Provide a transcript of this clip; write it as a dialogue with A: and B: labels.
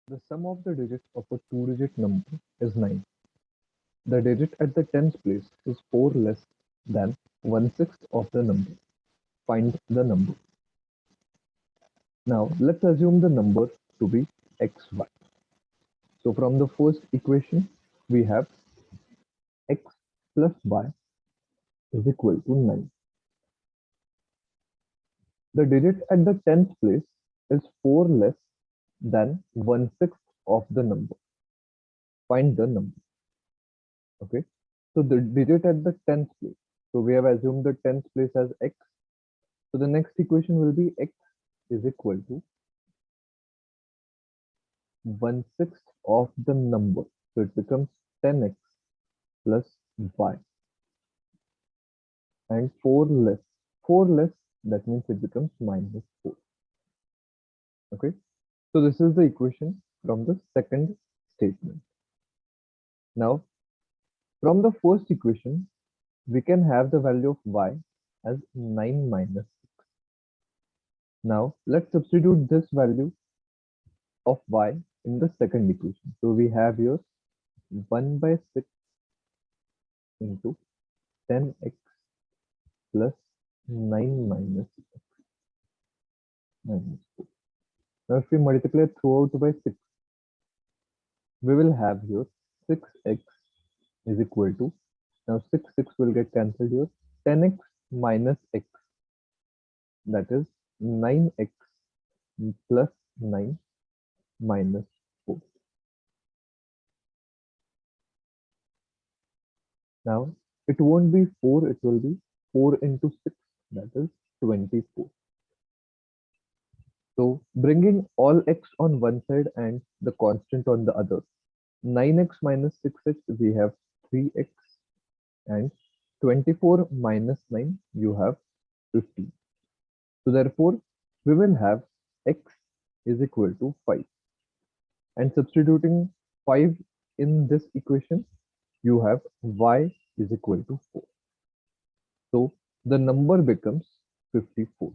A: The sum of the digits of a two-digit number is 9. The digit at the tens place is 4 less than 1/6 of the number. Find the number. Now let's assume the number to be xy. So from the first equation, we have x plus y is equal to 9. The digit at the tens place is 4 less than 1/6 of the number. Find the number. Okay. So the digit at the tens place. So we have assumed the tens place as x. So the next equation will be x is equal to 1/6 of the number. So it becomes 10x plus y and 4 less. 4 less, that means it becomes minus 4. Okay. So this is the equation from the second statement. Now from the first equation, we can have the value of y as 9 minus 6. Now let's substitute this value of y in the second equation. So we have here 1 by 6 into 10x plus 9 minus x minus 4. Now if we multiply throughout by 6, we will have here 6x is equal to, now 6 will get cancelled here, 10x minus x, that is 9x plus 9 minus 4. Now it won't be 4, it will be 4 into 6, that is 24. So bringing all x on one side and the constant on the other, 9x minus 6x, we have 3x, and 24 minus 9, you have 15. So therefore, we will have x is equal to 5. And substituting 5 in this equation, you have y is equal to 4. So the number becomes 54.